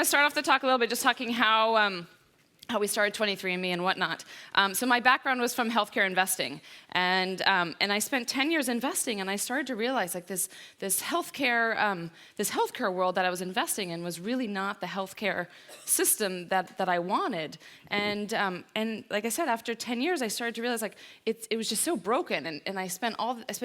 to start off the talk a little bit just talking how we started 23andMe and whatnot. So my background was from healthcare investing, and I spent 10 years investing, and I started to realize like this healthcare world that I was investing in was really not the healthcare system that I wanted. And like I said, after 10 years, I started to realize like it was just so broken, and I spent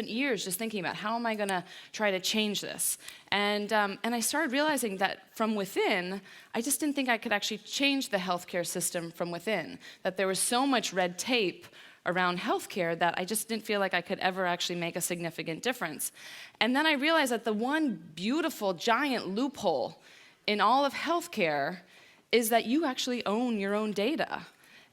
years just thinking about how am I going to try to change this. And I started realizing that from within, I just didn't think I could actually change the healthcare system from within, that there was so much red tape around healthcare that I just didn't feel like I could ever actually make a significant difference. And then I realized that the one beautiful giant loophole in all of healthcare is that you actually own your own data,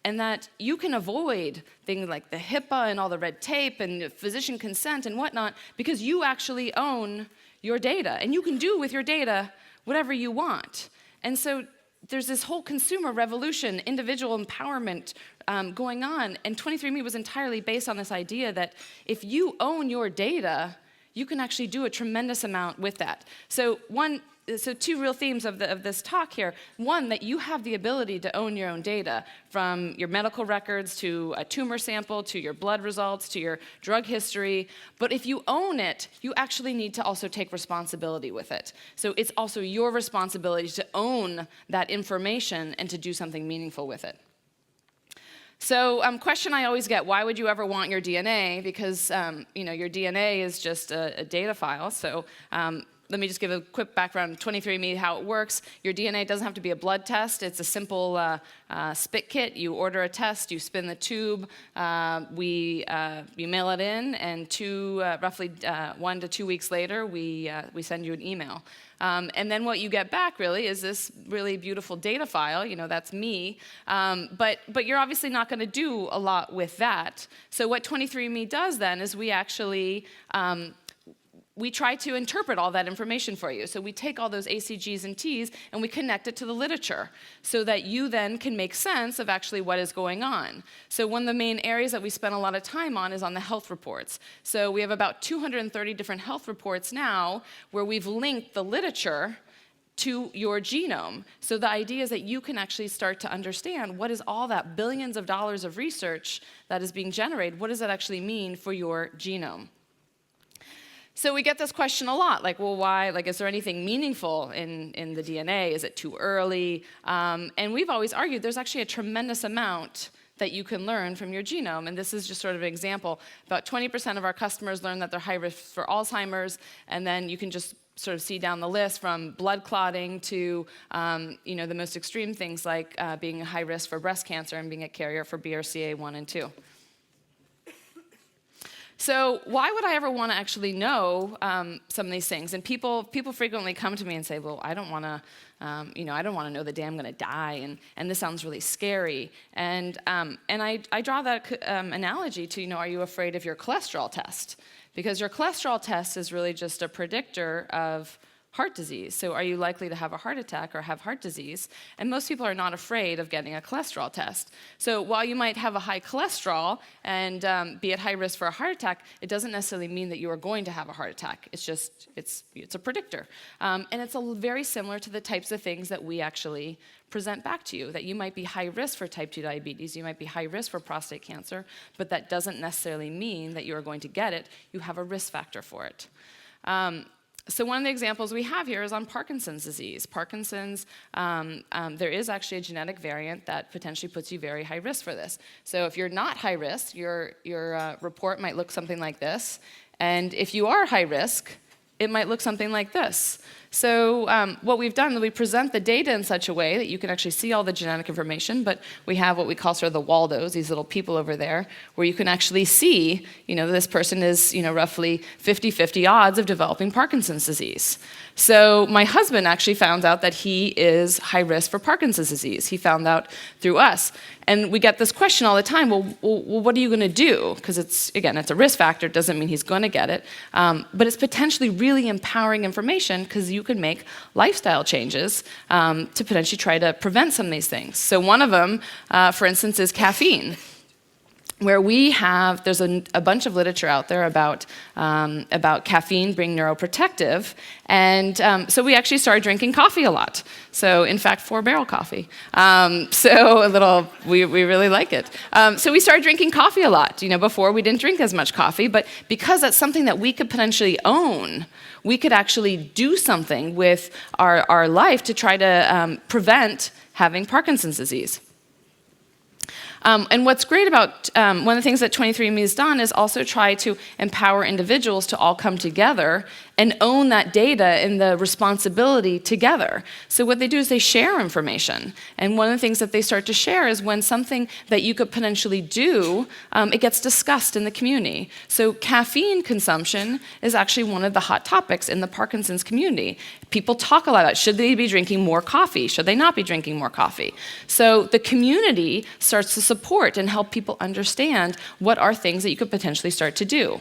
and that you can avoid things like the HIPAA and all the red tape and physician consent and whatnot because you actually own your data, and you can do with your data whatever you want. And so there's this whole consumer revolution, individual empowerment going on, and 23andMe was entirely based on this idea that if you own your data, you can actually do a tremendous amount with that. So two real themes of this talk here. One, that you have the ability to own your own data, from your medical records to a tumor sample to your blood results to your drug history. But if you own it, you actually need to also take responsibility with it. So it's also your responsibility to own that information and to do something meaningful with it. So question I always get, why would you ever want your DNA? Because your DNA is just a data file. So let me just give a quick background, 23andMe, how it works. Your DNA doesn't have to be a blood test. It's a simple spit kit. You order a test, you spin the tube, you mail it in, and roughly 1 to 2 weeks later, we send you an email. And then what you get back, really, is this really beautiful data file. That's me. But you're obviously not going to do a lot with that. So what 23andMe does then is we actually we try to interpret all that information for you. So we take all those ACGs and Ts and we connect it to the literature so that you then can make sense of actually what is going on. So one of the main areas that we spend a lot of time on is on the health reports. So we have about 230 different health reports now where we've linked the literature to your genome. So the idea is that you can actually start to understand what is all that billions of dollars of research that is being generated, what does that actually mean for your genome? So we get this question a lot, like, well, why? Like, is there anything meaningful in the DNA? Is it too early? And we've always argued there's actually a tremendous amount that you can learn from your genome. And this is just sort of an example. About 20% of our customers learn that they're high risk for Alzheimer's, and then you can just sort of see down the list from blood clotting to the most extreme things like being high risk for breast cancer and being a carrier for BRCA1 and 2. So why would I ever want to actually know some of these things? And people frequently come to me and say, well, I don't want to, I don't want to know the day I'm going to die, and this sounds really scary. And I draw that analogy to, are you afraid of your cholesterol test? Because your cholesterol test is really just a predictor of heart disease. So are you likely to have a heart attack or have heart disease? And most people are not afraid of getting a cholesterol test. So while you might have a high cholesterol and be at high risk for a heart attack, it doesn't necessarily mean that you are going to have a heart attack. It's just, it's a predictor. And it's very similar to the types of things that we actually present back to you, that you might be high risk for type 2 diabetes, you might be high risk for prostate cancer, but that doesn't necessarily mean that you are going to get it. You have a risk factor for it. So one of the examples we have here is on Parkinson's disease. Parkinson's, there is actually a genetic variant that potentially puts you very high risk for this. So if you're not high risk, your report might look something like this. And if you are high risk, it might look something like this. So what we've done is we present the data in such a way that you can actually see all the genetic information, but we have what we call sort of the Waldos, these little people over there, where you can actually see, this person is, roughly 50-50 odds of developing Parkinson's disease. So my husband actually found out that he is high risk for Parkinson's disease. He found out through us. And we get this question all the time, well what are you going to do? Because it's a risk factor. It doesn't mean he's going to get it. But it's potentially really empowering information because you can make lifestyle changes to potentially try to prevent some of these things. So one of them, for instance, is caffeine. where there's a bunch of literature out there about caffeine being neuroprotective, and so we actually started drinking coffee a lot. So in fact, 4-barrel coffee. We really like it. So we started drinking coffee a lot. Before we didn't drink as much coffee, but because that's something that we could potentially own, we could actually do something with our life to try to prevent having Parkinson's disease. And what's great about one of the things that 23andMe has done is also try to empower individuals to all come together and own that data and the responsibility together. So what they do is they share information. And one of the things that they start to share is when something that you could potentially do, it gets discussed in the community. So caffeine consumption is actually one of the hot topics in the Parkinson's community. People talk a lot about, should they be drinking more coffee? Should they not be drinking more coffee? So the community starts to support and help people understand what are things that you could potentially start to do.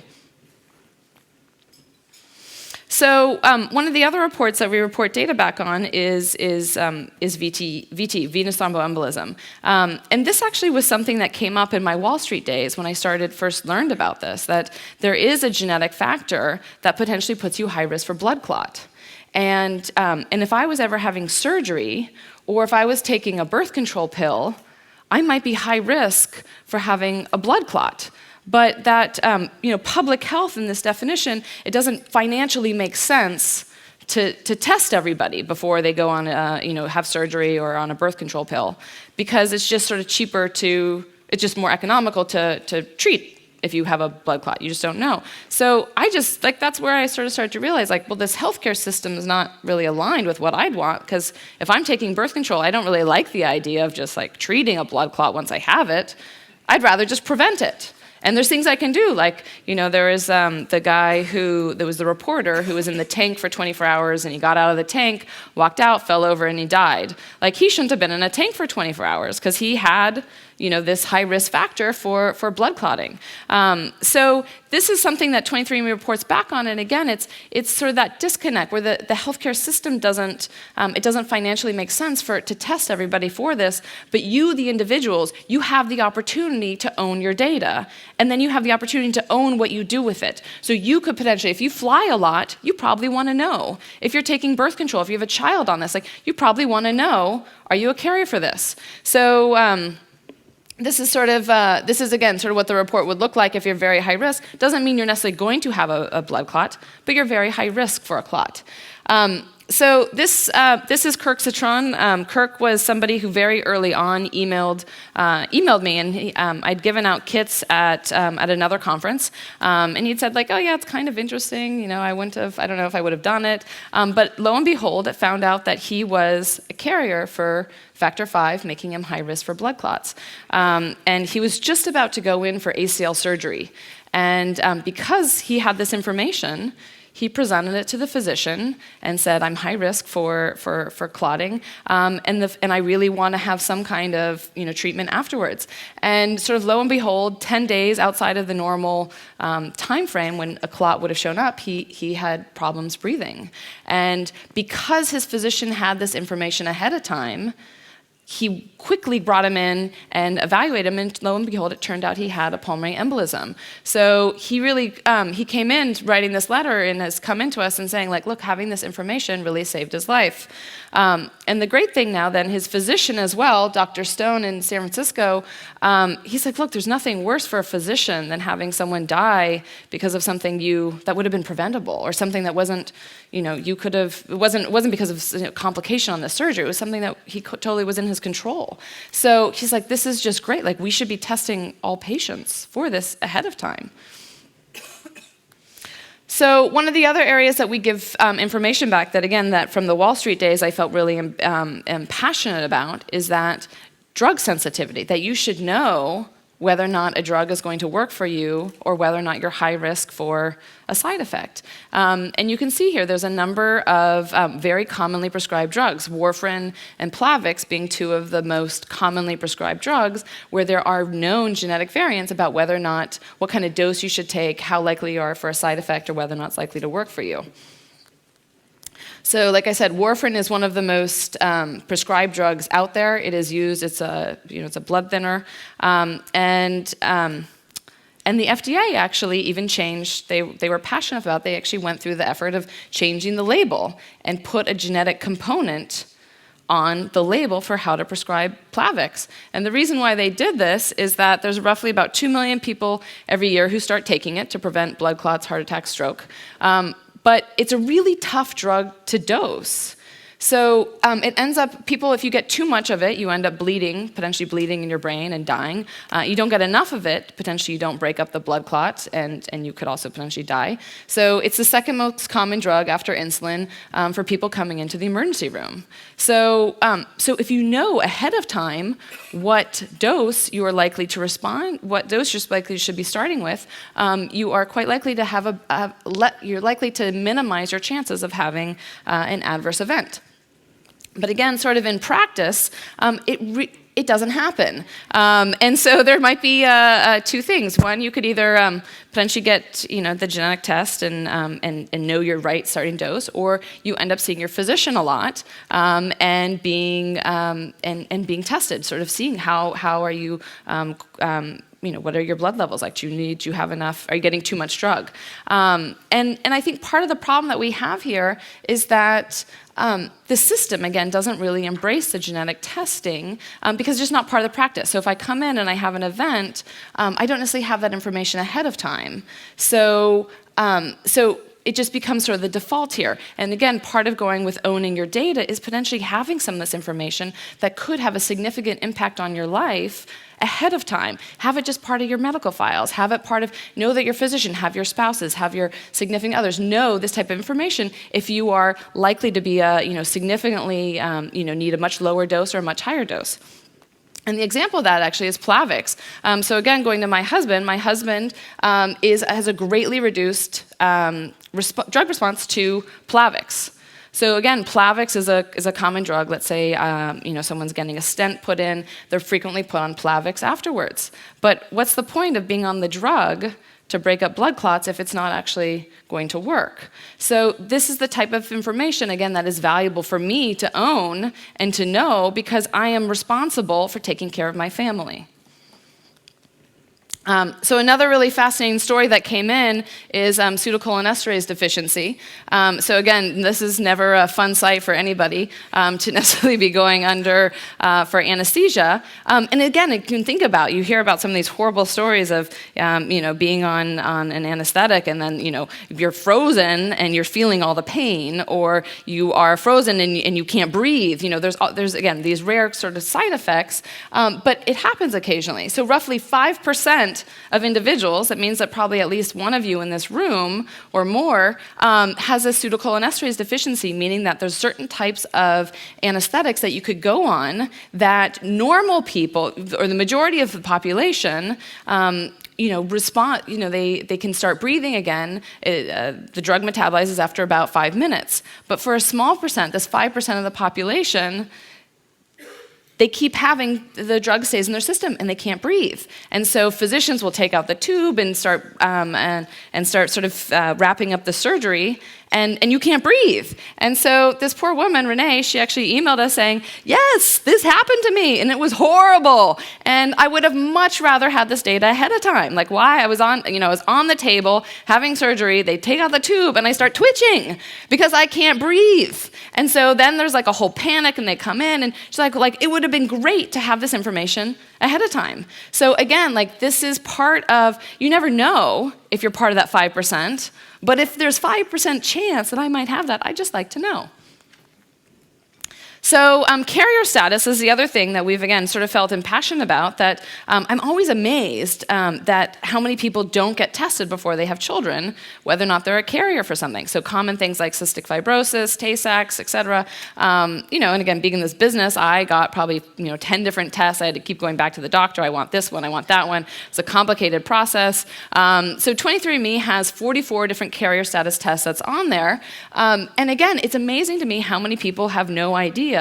So one of the other reports that we report data back on is VTVT, venous thromboembolism. And this actually was something that came up in my Wall Street days when I first learned about this, that there is a genetic factor that potentially puts you high risk for blood clot. And if I was ever having surgery, or if I was taking a birth control pill, I might be high risk for having a blood clot. But that, public health in this definition, it doesn't financially make sense to test everybody before they go on, have surgery or on a birth control pill, because it's just sort of cheaper it's just more economical to treat if you have a blood clot. You just don't know. So that's where I sort of started to realize, this healthcare system is not really aligned with what I'd want, because if I'm taking birth control, I don't really like the idea of just treating a blood clot once I have it. I'd rather just prevent it. And there's things I can do, there was the guy there was the reporter who was in the tank for 24 hours, and he got out of the tank, walked out, fell over, and he died. He shouldn't have been in a tank for 24 hours, because he had, this high risk factor for blood clotting. So this is something that 23andMe reports back on, and again, it's sort of that disconnect where the healthcare system doesn't financially make sense for it to test everybody for this, but you, the individuals, you have the opportunity to own your data, and then you have the opportunity to own what you do with it. So you could potentially, if you fly a lot, you probably want to know. If you're taking birth control, if you have a child on this, you probably want to know, are you a carrier for this? So this is again sort of what the report would look like if you're very high risk. Doesn't mean you're necessarily going to have a blood clot, but you're very high risk for a clot. So this is Kirk Citron. Kirk was somebody who very early on emailed me, and I'd given out kits at another conference, and he'd said oh yeah, it's kind of interesting. I don't know if I would have done it, but lo and behold, it found out that he was a carrier for factor V, making him high risk for blood clots, and he was just about to go in for ACL surgery, and because he had this information, he presented it to the physician and said, I'm high risk for clotting, and I really want to have some kind of treatment afterwards. And sort of lo and behold, 10 days outside of the normal time frame when a clot would have shown up, he had problems breathing. And because his physician had this information ahead of time, he quickly brought him in and evaluated him, and lo and behold, it turned out he had a pulmonary embolism. So he really, he came in writing this letter and has come into us and saying, look, having this information really saved his life. And the great thing now then, his physician as well, Dr. Stone in San Francisco, he's look, there's nothing worse for a physician than having someone die because of something that would have been preventable, or something that wasn't, you could have, it wasn't because of complication on the surgery, it was something that he totally was in his control. So he's this is just great, we should be testing all patients for this ahead of time. So one of the other areas that we give information back that from the Wall Street days I felt really passionate about is that drug sensitivity, that you should know whether or not a drug is going to work for you or whether or not you're high risk for a side effect. And you can see here there's a number of very commonly prescribed drugs, warfarin and Plavix being two of the most commonly prescribed drugs, where there are known genetic variants about whether or not, what kind of dose you should take, how likely you are for a side effect, or whether or not it's likely to work for you. So like I said, warfarin is one of the most prescribed drugs out there. It is used, it's a blood thinner. And the FDA actually even changed, they were passionate about, they actually went through the effort of changing the label and put a genetic component on the label for how to prescribe Plavix. And the reason why they did this is that there's roughly about 2 million people every year who start taking it to prevent blood clots, heart attack, stroke. But it's a really tough drug to dose. So it ends up, people, if you get too much of it, you end up bleeding, potentially bleeding in your brain and dying. You don't get enough of it, potentially you don't break up the blood clot, and you could also potentially die. So it's the second most common drug after insulin for people coming into the emergency room. So if you know ahead of time what dose you are likely to respond, what dose you're likely should be starting with, you are quite likely to have you're likely to minimize your chances of having an adverse event. But again, sort of in practice, it doesn't happen. And so there might be two things. One, you could either potentially get the genetic test and know your right starting dose, or you end up seeing your physician a lot and being tested, sort of seeing how are you. What are your blood levels like? Do you have enough? Are you getting too much drug? And I think part of the problem that we have here is that the system, again, doesn't really embrace the genetic testing because it's just not part of the practice. So if I come in and I have an event, I don't necessarily have that information ahead of time. So it just becomes sort of the default here. And again, part of going with owning your data is potentially having some of this information that could have a significant impact on your life ahead of time. Have it just part of your medical files. Have it part of, know that your physician, have your spouses, have your significant others know this type of information if you are likely to be significantly, need a much lower dose or a much higher dose. And the example of that actually is Plavix. So again, going to my husband has a greatly reduced drug response to Plavix. So again, Plavix is a common drug. Let's say someone's getting a stent put in, they're frequently put on Plavix afterwards. But what's the point of being on the drug to break up blood clots if it's not actually going to work? So this is the type of information, again, that is valuable for me to own and to know because I am responsible for taking care of my family. So another really fascinating story that came in is pseudo cholinesterase deficiency. So again, this is never a fun sight for anybody to necessarily be going under for anesthesia. And again, you can think about, you hear about some of these horrible stories of being on an anesthetic and then you're frozen and you're feeling all the pain, or you are frozen and you can't breathe. There's again these rare sort of side effects, but it happens occasionally. So roughly 5% of individuals, that means that probably at least one of you in this room or more has a pseudocholinesterase deficiency, meaning that there's certain types of anesthetics that you could go on that normal people, or the majority of the population, respond, they can start breathing again. The drug metabolizes after about 5 minutes. But for a small percent, this 5% of the population, they keep having the drug stays in their system and they can't breathe. And so physicians will take out the tube and start sort of wrapping up the surgery, and you can't breathe. And so this poor woman, Renee, she actually emailed us saying, yes, this happened to me and it was horrible. And I would have much rather had this data ahead of time. Like why? I was on the table having surgery, they take out the tube and I start twitching because I can't breathe. And so then there's like a whole panic and they come in and she's like it would have been great to have this information ahead of time. So again, this is part of, you never know if you're part of that 5%, but if there's 5% chance that I might have that, I'd just like to know. So carrier status is the other thing that we've, again, sort of felt impassioned about, that I'm always amazed that how many people don't get tested before they have children, whether or not they're a carrier for something. So common things like cystic fibrosis, Tay-Sachs, et cetera. And again, being in this business, I got probably 10 different tests. I had to keep going back to the doctor. I want this one, I want that one. It's a complicated process. So 23andMe has 44 different carrier status tests that's on there. And again, it's amazing to me how many people have no idea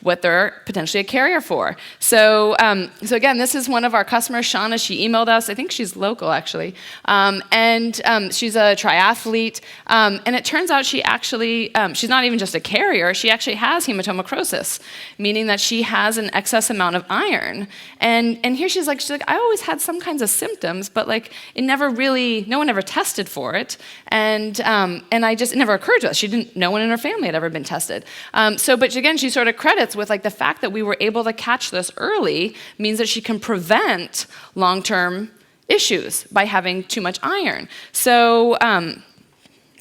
what they're potentially a carrier for. So, so again, this is one of our customers, Shauna. She emailed us. I think she's local, actually. She's a triathlete. And it turns out she actually, she's not even just a carrier. She actually has hematochromatosis, meaning that she has an excess amount of iron. And here she's like, I always had some kinds of symptoms, but like it never really, no one ever tested for it. And it never occurred to us. No one in her family had ever been tested. But again, she sort of credits with like the fact that we were able to catch this early means that she can prevent long-term issues by having too much iron. So, I'm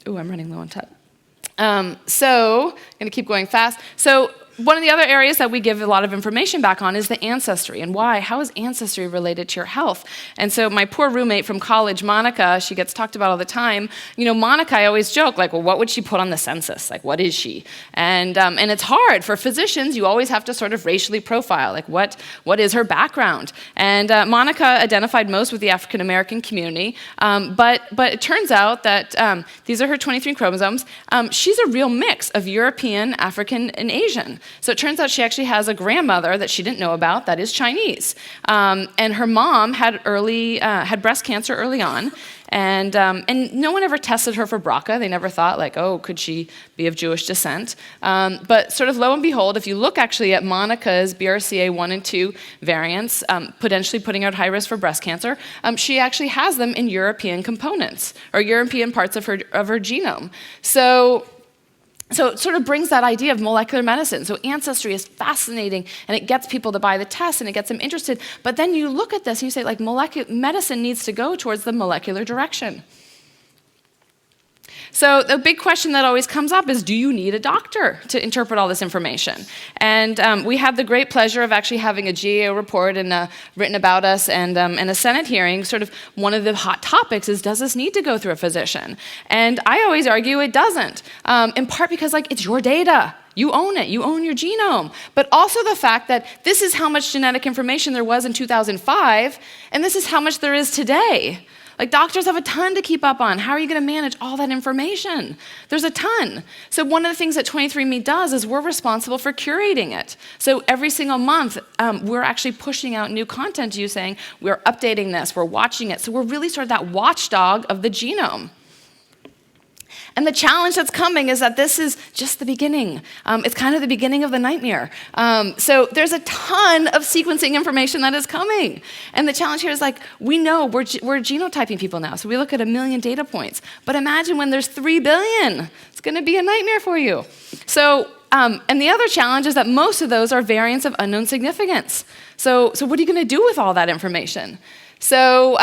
running low on time. So, I'm gonna keep going fast. So, one of the other areas that we give a lot of information back on is the Ancestry. And why? How is Ancestry related to your health? And so my poor roommate from college, Monica, she gets talked about all the time. You know, Monica, I always joke, like, well, what would she put on the census? Like, what is she? And it's hard. For physicians, you always have to sort of racially profile, like, what is her background? And Monica identified most with the African-American community. But it turns out that these are her 23 chromosomes. She's a real mix of European, African, and Asian. So it turns out she actually has a grandmother that she didn't know about that is Chinese. And her mom had breast cancer early on. And no one ever tested her for BRCA. They never thought, like, oh, could she be of Jewish descent? But sort of lo and behold, if you look actually at Monica's BRCA1 and 2 variants, potentially putting her at high risk for breast cancer, she actually has them in European components, or European parts of her genome. So it sort of brings that idea of molecular medicine. So Ancestry is fascinating, and it gets people to buy the test, and it gets them interested. But then you look at this, and you say, like, medicine needs to go towards the molecular direction. So the big question that always comes up is, do you need a doctor to interpret all this information? And we had the great pleasure of actually having a GAO report and written about us and a Senate hearing. Sort of one of the hot topics is, does this need to go through a physician? And I always argue it doesn't, in part because, like, it's your data. You own it. You own your genome. But also the fact that this is how much genetic information there was in 2005, and this is how much there is today. Like, doctors have a ton to keep up on. How are you going to manage all that information? There's a ton. So one of the things that 23andMe does is we're responsible for curating it. So every single month, we're actually pushing out new content to you saying, we're updating this, we're watching it. So we're really sort of that watchdog of the genome. And the challenge that's coming is that this is just the beginning. It's kind of the beginning of the nightmare. So there's a ton of sequencing information that is coming. And the challenge here is, like, we know we're genotyping people now. So we look at 1 million data points. But imagine when there's 3 billion. It's going to be a nightmare for you. So, and the other challenge is that most of those are variants of unknown significance. So what are you going to do with all that information? So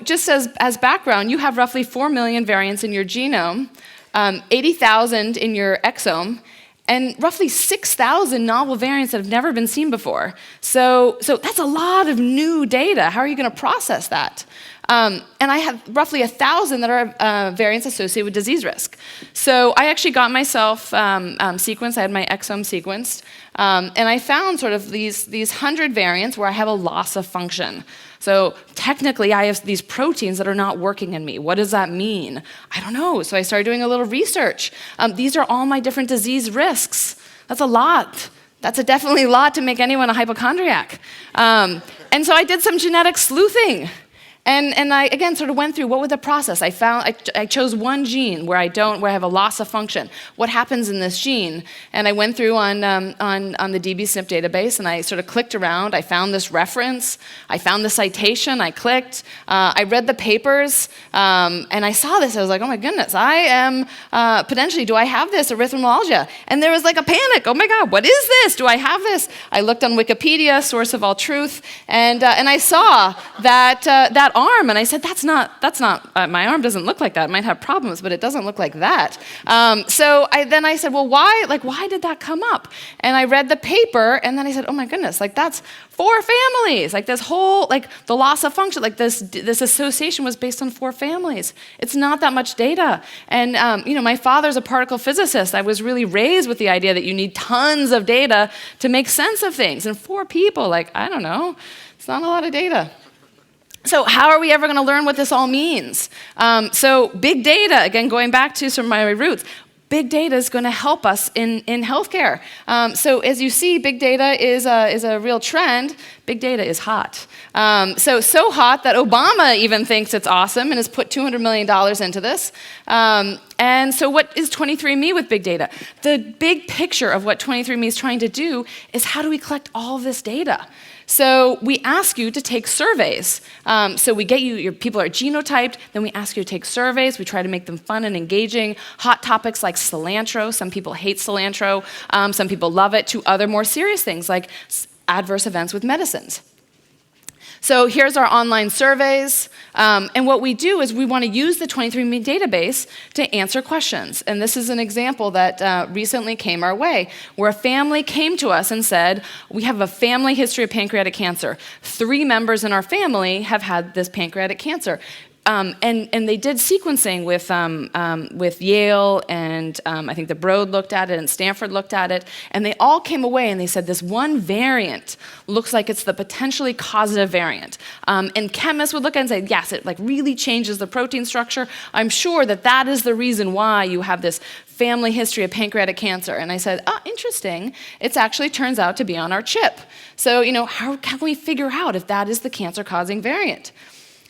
just as background, you have roughly 4 million variants in your genome, 80,000 in your exome, and roughly 6,000 novel variants that have never been seen before. So that's a lot of new data. How are you going to process that? And I have roughly 1,000 that are variants associated with disease risk. So I actually got myself sequenced. I had my exome sequenced. And I found sort of these 100 variants where I have a loss of function. So technically, I have these proteins that are not working in me. What does that mean? I don't know. So I started doing a little research. These are all my different disease risks. That's a lot. That's definitely a lot to make anyone a hypochondriac. And so I did some genetic sleuthing. And I, again, sort of went through what was the process. I chose one gene where I have a loss of function. What happens in this gene? And I went through on the DB-SNP database, and I sort of clicked around. I found this reference. I found the citation. I clicked. I read the papers, and I saw this. I was like, oh my goodness, I am potentially, do I have this erythromelalgia? And there was like a panic. Oh my God, what is this? Do I have this? I looked on Wikipedia, source of all truth, and I saw that arm, and I said, that's not. My arm doesn't look like that. It might have problems, but it doesn't look like that. So I said, well, why did that come up? And I read the paper, and then I said, oh my goodness, like that's 4 families. Like this whole, like the loss of function, like this association was based on 4 families. It's not that much data. And my father's a particle physicist. I was really raised with the idea that you need tons of data to make sense of things. And 4 people, like, I don't know, it's not a lot of data. So how are we ever going to learn what this all means? So big data, again, going back to some of my roots, big data is going to help us in healthcare. So as you see, big data is a real trend. Big data is hot. So hot that Obama even thinks it's awesome and has put $200 million into this. And so what is 23andMe with big data? The big picture of what 23andMe is trying to do is how do we collect all of this data? So we ask you to take surveys. So we get you, your people are genotyped, then we ask you to take surveys. We try to make them fun and engaging. Hot topics like cilantro. Some people hate cilantro. Some people love it, to other more serious things like adverse events with medicines. So here's our online surveys. And what we do is we want to use the 23andMe database to answer questions. And this is an example that recently came our way, where a family came to us and said, we have a family history of pancreatic cancer. 3 members in our family have had this pancreatic cancer. And they did sequencing with Yale, and I think the Broad looked at it, and Stanford looked at it, and they all came away and they said this one variant looks like it's the potentially causative variant. And chemists would look at it and say, yes, it like really changes the protein structure. I'm sure that that is the reason why you have this family history of pancreatic cancer. And I said, oh, interesting. It actually turns out to be on our chip. So, how can we figure out if that is the cancer-causing variant?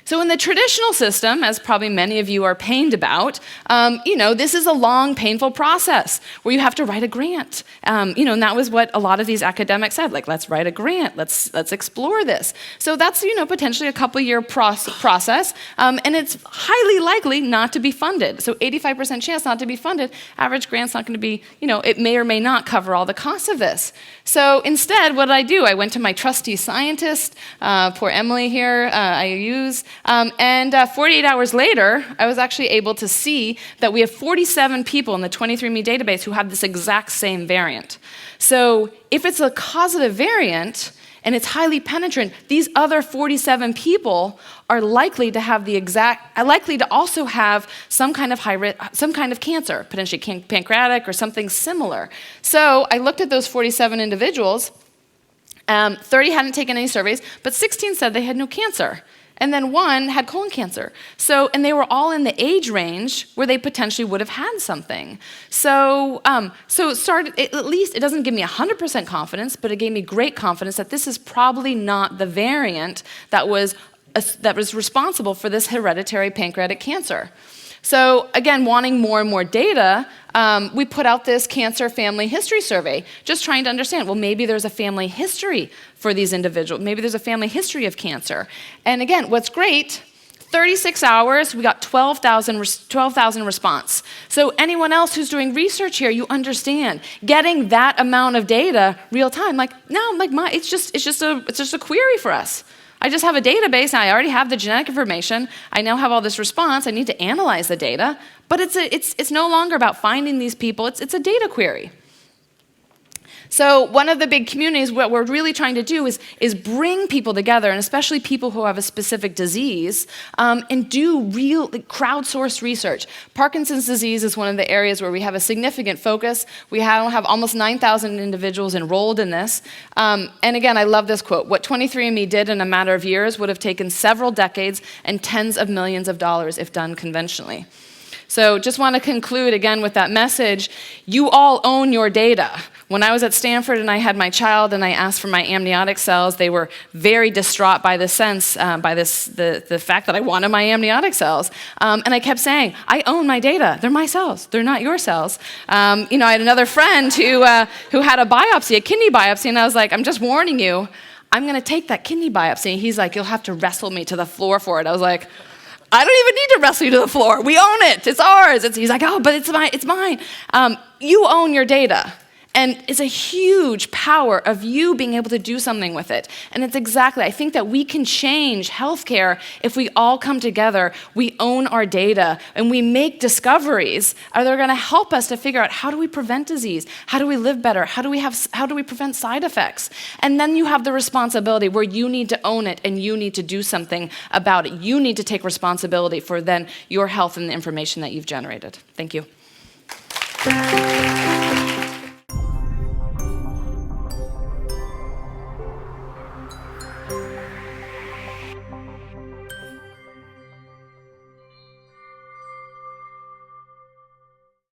So in the traditional system, as probably many of you are pained about, this is a long, painful process where you have to write a grant. And that was what a lot of these academics said, like, let's write a grant, let's explore this. So that's, potentially a couple-year process, and it's highly likely not to be funded. So 85% chance not to be funded. Average grant's not going to be, it may or may not cover all the costs of this. So instead, what did I do? I went to my trusty scientist, poor Emily here, I use. And 48 hours later, I was actually able to see that we have 47 people in the 23andMe database who have this exact same variant. So if it's a causative variant and it's highly penetrant, these other 47 people are likely to have likely to also have some kind of some kind of cancer, potentially pancreatic or something similar. So I looked at those 47 individuals. 30 hadn't taken any surveys, but 16 said they had no cancer. And then 1 had colon cancer. And they were all in the age range where they potentially would have had something. So at least it doesn't give me 100% confidence, but it gave me great confidence that this is probably not the variant that was responsible for this hereditary pancreatic cancer. So again, wanting more and more data, we put out this cancer family history survey, just trying to understand, well, maybe there's a family history for these individuals. Maybe there's a family history of cancer. And again, what's great, 36 hours, we got 12,000 response. So anyone else who's doing research here, you understand, getting that amount of data real time, it's just a query for us. I just have a database, and I already have the genetic information. I now have all this response. I need to analyze the data, but it's no longer about finding these people. It's a data query. So one of the big communities, what we're really trying to do is bring people together, and especially people who have a specific disease, and do real crowdsourced research. Parkinson's disease is one of the areas where we have a significant focus. We have almost 9,000 individuals enrolled in this. And again, I love this quote. What 23andMe did in a matter of years would have taken several decades and tens of millions of dollars if done conventionally. So just want to conclude again with that message. You all own your data. When I was at Stanford and I had my child and I asked for my amniotic cells, they were very distraught by the fact that I wanted my amniotic cells. And I kept saying, I own my data. They're my cells. They're not your cells. I had another friend who had a kidney biopsy, and I was like, I'm just warning you, I'm going to take that kidney biopsy. And he's like, you'll have to wrestle me to the floor for it. I was like, I don't even need to wrestle you to the floor. We own it. It's ours. He's like, oh, but it's mine. You own your data. And it's a huge power of you being able to do something with it. And it's exactly, I think that we can change healthcare if we all come together, we own our data, and we make discoveries that are going to help us to figure out how do we prevent disease? How do we live better? How do we prevent side effects? And then you have the responsibility where you need to own it and you need to do something about it. You need to take responsibility for then your health and the information that you've generated. Thank you.